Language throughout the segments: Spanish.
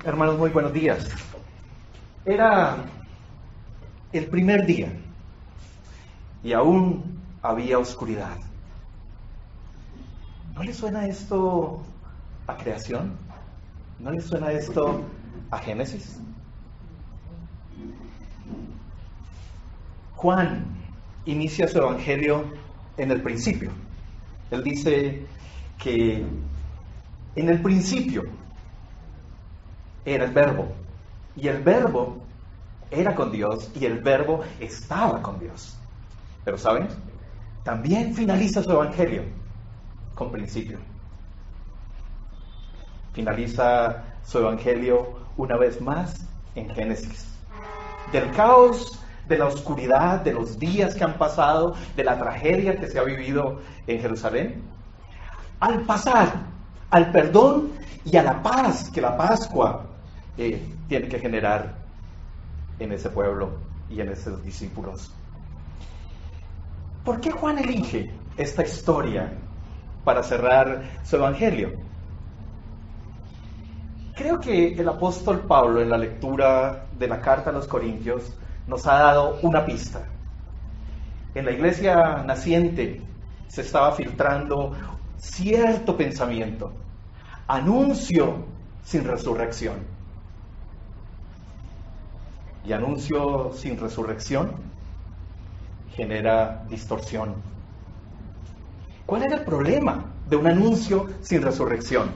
Hermanos, muy buenos días. Era el primer día y aún había oscuridad. ¿No le suena esto a creación? ¿No le suena esto a Génesis? Juan inicia su evangelio en el principio. Él dice que en el principio era el verbo, y el verbo era con Dios, y el verbo estaba con Dios. Pero ¿saben? También finaliza su evangelio con principio. Finaliza su evangelio una vez más en Génesis. Del caos, de la oscuridad, de los días que han pasado, de la tragedia que se ha vivido en Jerusalén, al pasar al perdón y a la paz que la Pascua tiene que generar en ese pueblo y en esos discípulos. ¿Por qué Juan elige esta historia para cerrar su evangelio? Creo que el apóstol Pablo, en la lectura de la carta a los Corintios, nos ha dado una pista. En la iglesia naciente se estaba filtrando cierto pensamiento: anuncio sin resurrección. Y anuncio sin resurrección genera distorsión. ¿Cuál era el problema de un anuncio sin resurrección?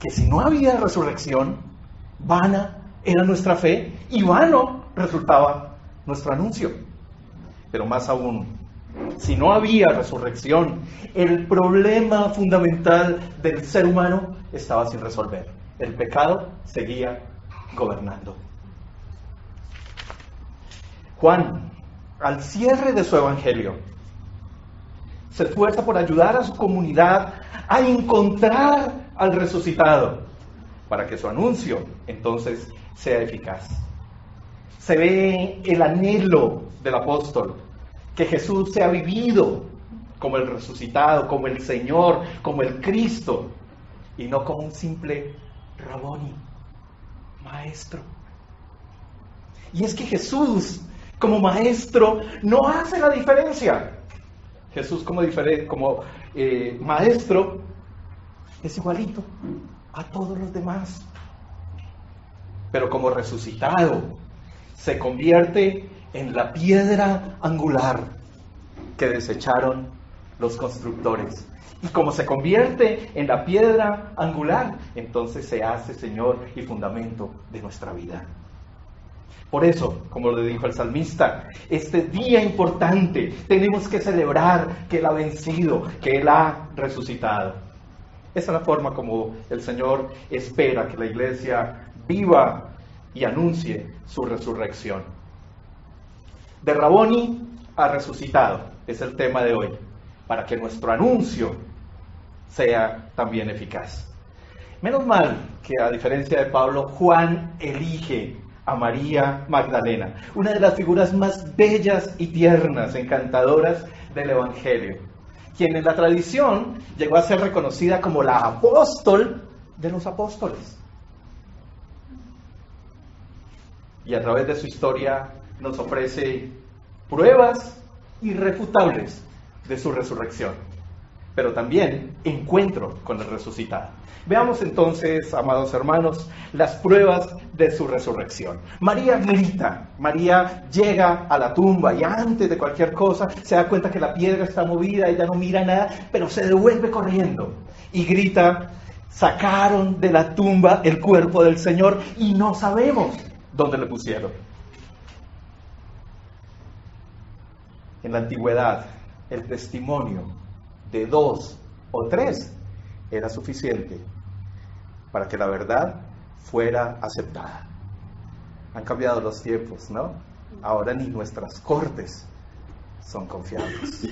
Que si no había resurrección, vana era nuestra fe y vano resultaba nuestro anuncio. Pero más aún, si no había resurrección, el problema fundamental del ser humano estaba sin resolver. El pecado seguía gobernando. Juan, al cierre de su evangelio, se esfuerza por ayudar a su comunidad a encontrar al resucitado, para que su anuncio entonces sea eficaz. Se ve el anhelo del apóstol, que Jesús sea vivido como el resucitado, como el Señor, como el Cristo, y no como un simple Raboni, maestro. Y es que Jesús, como maestro, no hace la diferencia. Jesús como maestro es igualito a todos los demás. Pero como resucitado, se convierte en la piedra angular que desecharon los constructores. Y como se convierte en la piedra angular, entonces se hace Señor y fundamento de nuestra vida. Por eso, como le dijo el salmista, este día importante tenemos que celebrar que Él ha vencido, que Él ha resucitado. Esa es la forma como el Señor espera que la iglesia viva y anuncie su resurrección. De Raboni a resucitado es el tema de hoy, para que nuestro anuncio sea también eficaz. Menos mal que, a diferencia de Pablo, Juan elige a María Magdalena, una de las figuras más bellas y tiernas, encantadoras del Evangelio, quien en la tradición llegó a ser reconocida como la apóstol de los apóstoles. Y a través de su historia nos ofrece pruebas irrefutables de su resurrección, pero también encuentro con el resucitado. Veamos entonces, amados hermanos, las pruebas de su resurrección. María grita, María llega a la tumba y antes de cualquier cosa se da cuenta que la piedra está movida, ella no mira nada, pero se devuelve corriendo y grita: sacaron de la tumba el cuerpo del Señor y no sabemos dónde le pusieron. En la antigüedad, el testimonio de 2 o 3 era suficiente para que la verdad fuera aceptada. Han cambiado los tiempos, ¿no? Ahora ni nuestras cortes son confiables.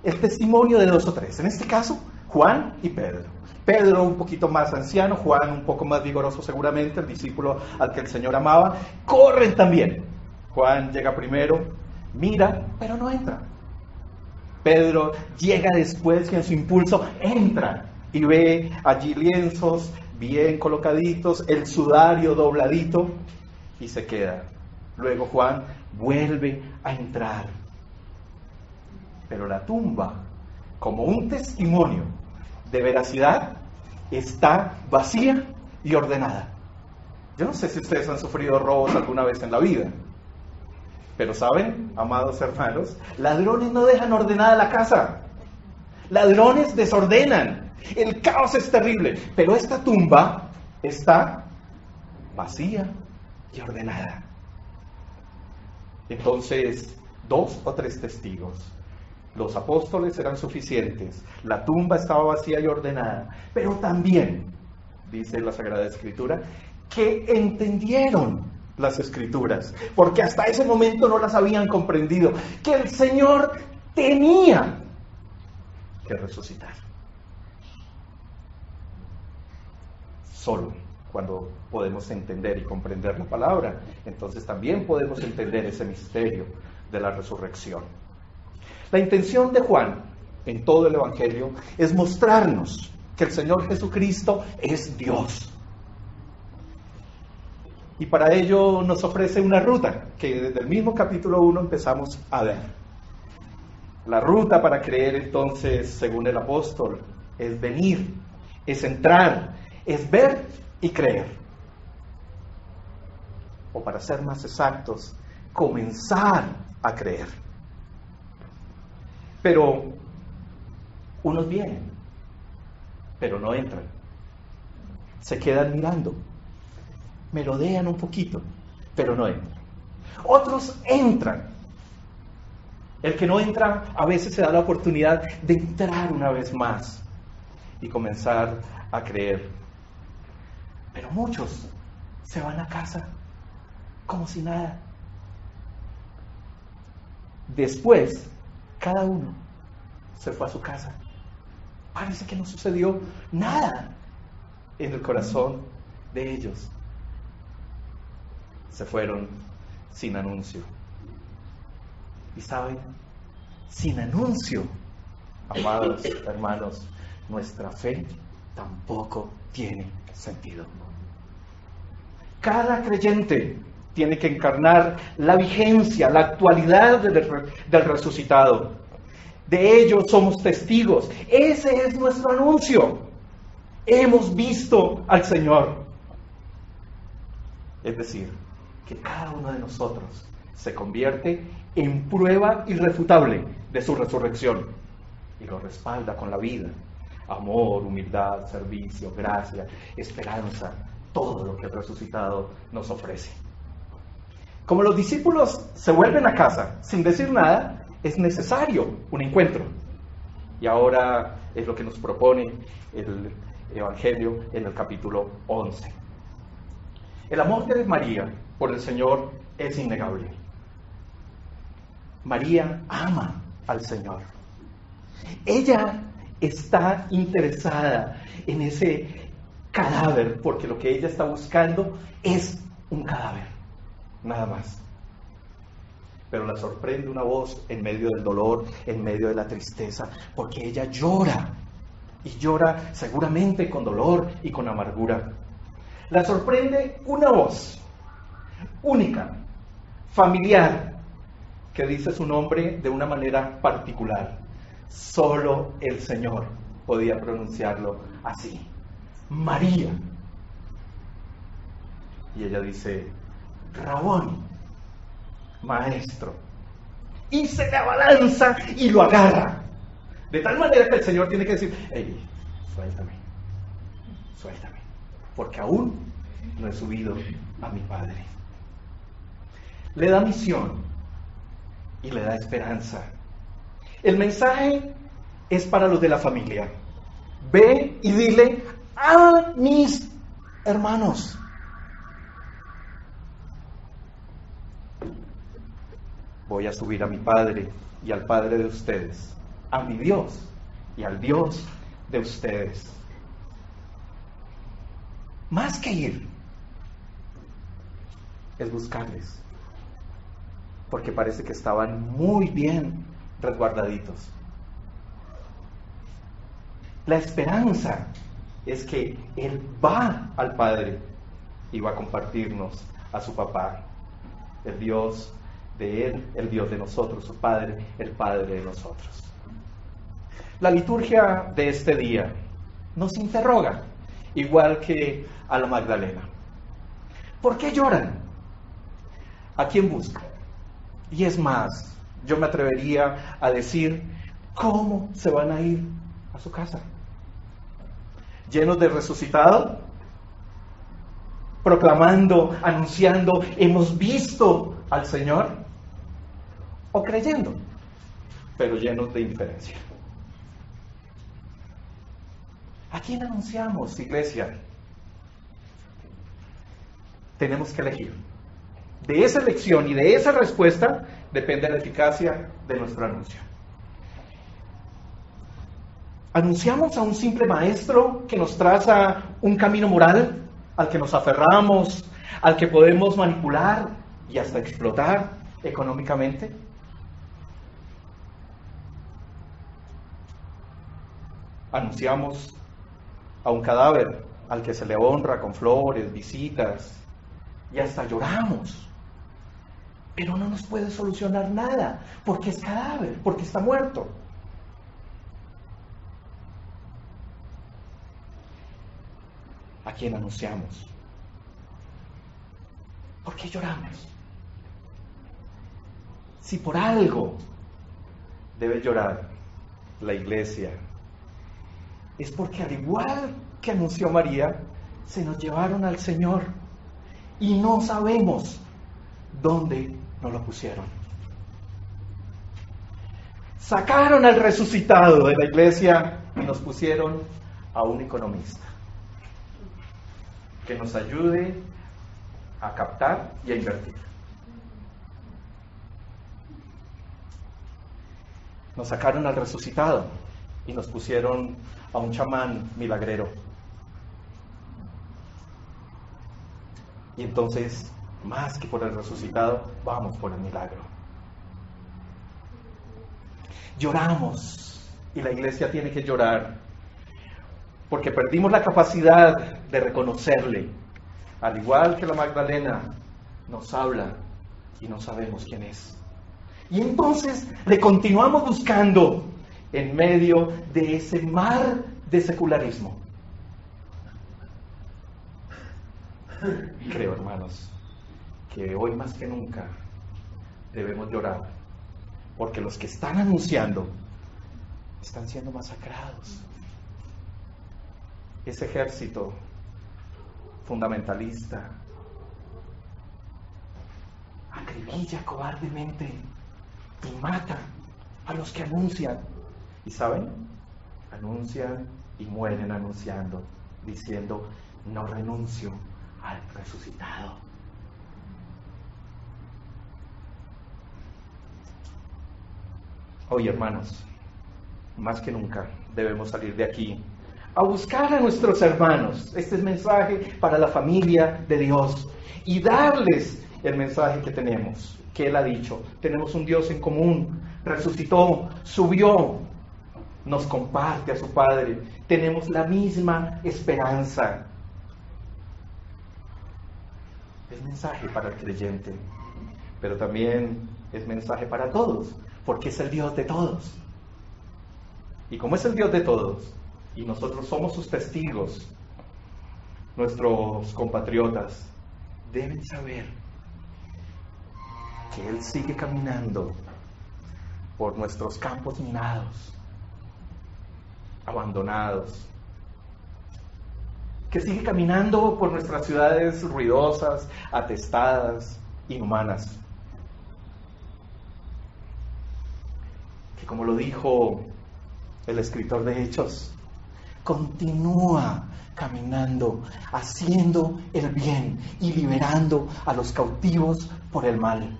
El testimonio de 2 o 3, en este caso, Juan y Pedro. Pedro un poquito más anciano, Juan un poco más vigoroso seguramente, el discípulo al que el Señor amaba. Corren también. Juan llega primero, mira, pero no entra. Pedro llega después y en su impulso entra y ve allí lienzos bien colocaditos, el sudario dobladito, y se queda. Luego Juan vuelve a entrar. Pero la tumba, como un testimonio de veracidad, está vacía y ordenada. Yo no sé si ustedes han sufrido robos alguna vez en la vida, pero saben, amados hermanos, ladrones no dejan ordenada la casa. Ladrones desordenan. El caos es terrible, pero esta tumba está vacía y ordenada. Entonces, 2 o 3 testigos. Los apóstoles eran suficientes. La tumba estaba vacía y ordenada. Pero también, dice la Sagrada Escritura, que entendieron las Escrituras, porque hasta ese momento no las habían comprendido, que el Señor tenía que resucitar. Solo cuando podemos entender y comprender la palabra, entonces también podemos entender ese misterio de la resurrección. La intención de Juan en todo el Evangelio es mostrarnos que el Señor Jesucristo es Dios. Y para ello nos ofrece una ruta que desde el mismo capítulo 1 empezamos a ver. La ruta para creer entonces, según el apóstol, es venir, es entrar, es ver y creer. O para ser más exactos, comenzar a creer. Pero unos vienen, pero no entran. Se quedan mirando, merodean un poquito, pero no entran. Otros entran. El que no entra a veces se da la oportunidad de entrar una vez más y comenzar a creer. Pero muchos se van a casa como si nada. Después, cada uno se fue a su casa. Parece que no sucedió nada en el corazón de ellos. Se fueron sin anuncio. Y saben, sin anuncio, amados hermanos, nuestra fe tampoco tiene sentido. Cada creyente tiene que encarnar la vigencia, la actualidad del resucitado. De ello somos testigos. Ese es nuestro anuncio. Hemos visto al Señor. Es decir, que cada uno de nosotros se convierte en prueba irrefutable de su resurrección y lo respalda con la vida, amor, humildad, servicio, gracia, esperanza, todo lo que el resucitado nos ofrece. Como los discípulos se vuelven a casa sin decir nada, es necesario un encuentro. Y ahora es lo que nos propone el Evangelio en el capítulo 11. El amor de María por el Señor es innegable. María ama al Señor. Ella está interesada en ese cadáver, porque lo que ella está buscando es un cadáver, nada más. Pero la sorprende una voz en medio del dolor, en medio de la tristeza, porque ella llora, y llora seguramente con dolor y con amargura. La sorprende una voz única, familiar, que dice su nombre de una manera particular. Solo el Señor podía pronunciarlo así: María. Y ella dice: Rabón, maestro. Y se le abalanza y lo agarra. De tal manera que el Señor tiene que decir: hey, suéltame, suéltame, porque aún no he subido a mi Padre. Le da misión y le da esperanza. El mensaje es para los de la familia. Ve y dile a mis hermanos. Voy a subir a mi Padre y al Padre de ustedes, a mi Dios y al Dios de ustedes. Más que ir, es buscarles, porque parece que estaban muy bien resguardaditos. La esperanza es que Él va al Padre y va a compartirnos a su papá, el Dios de Él, el Dios de nosotros, su Padre, el Padre de nosotros. La liturgia de este día nos interroga, igual que a la Magdalena. ¿Por qué lloran? ¿A quién buscan? Y es más, yo me atrevería a decir, ¿cómo se van a ir a su casa? ¿Llenos de resucitado? ¿Proclamando, anunciando, hemos visto al Señor? ¿O creyendo, pero llenos de indiferencia? ¿A quién anunciamos, iglesia? Tenemos que elegir. De esa elección y de esa respuesta depende la eficacia de nuestro anuncio. ¿Anunciamos a un simple maestro que nos traza un camino moral al que nos aferramos, al que podemos manipular y hasta explotar económicamente? ¿Anunciamos a un cadáver al que se le honra con flores, visitas y hasta lloramos, pero no nos puede solucionar nada porque es cadáver, porque está muerto? ¿A quién anunciamos? ¿Por qué lloramos? Si por algo debe llorar la iglesia, es porque al igual que anunció María, se nos llevaron al Señor y no sabemos dónde nos lo pusieron. Sacaron al resucitado de la iglesia y nos pusieron a un economista que nos ayude a captar y a invertir. Nos sacaron al resucitado y nos pusieron a un chamán milagrero. Y entonces, más que por el resucitado, vamos por el milagro. Lloramos, y la iglesia tiene que llorar, porque perdimos la capacidad de reconocerle. Al igual que la Magdalena, nos habla y no sabemos quién es. Y entonces le continuamos buscando en medio de ese mar de secularismo. Creo, hermanos, que hoy más que nunca debemos llorar, porque los que están anunciando están siendo masacrados. Ese ejército fundamentalista acribilla cobardemente y mata a los que anuncian. ¿Y saben? Anuncian y mueren anunciando, diciendo, no renuncio al resucitado. Hoy, hermanos, más que nunca debemos salir de aquí a buscar a nuestros hermanos. Este es mensaje para la familia de Dios y darles el mensaje que tenemos, que Él ha dicho. Tenemos un Dios en común, resucitó, subió, nos comparte a su Padre, tenemos la misma esperanza. Es mensaje para el creyente, pero también es mensaje para todos, porque es el Dios de todos. Y como es el Dios de todos, y nosotros somos sus testigos, nuestros compatriotas deben saber que Él sigue caminando por nuestros campos minados, abandonados, que sigue caminando por nuestras ciudades ruidosas, atestadas, inhumanas. Que como lo dijo el escritor de Hechos, continúa caminando, haciendo el bien y liberando a los cautivos por el mal.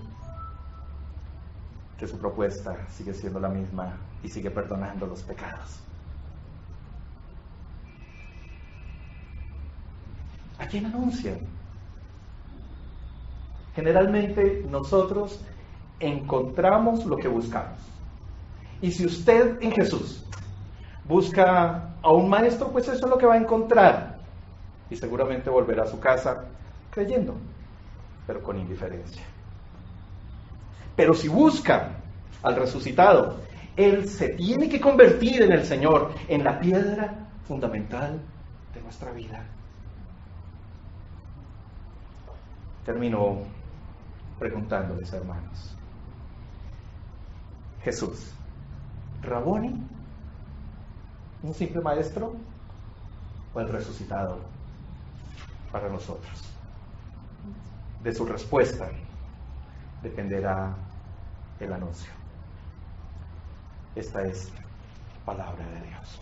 Que su propuesta sigue siendo la misma y sigue perdonando los pecados. ¿A quién anuncian? Generalmente nosotros encontramos lo que buscamos. Y si usted en Jesús busca a un maestro, pues eso es lo que va a encontrar. Y seguramente volverá a su casa creyendo, pero con indiferencia. Pero si busca al resucitado, Él se tiene que convertir en el Señor, en la piedra fundamental de nuestra vida. Termino preguntándoles, hermanos. Jesús, ¿Raboni? ¿Un simple maestro? ¿O el resucitado para nosotros? De su respuesta dependerá el anuncio. Esta es palabra de Dios.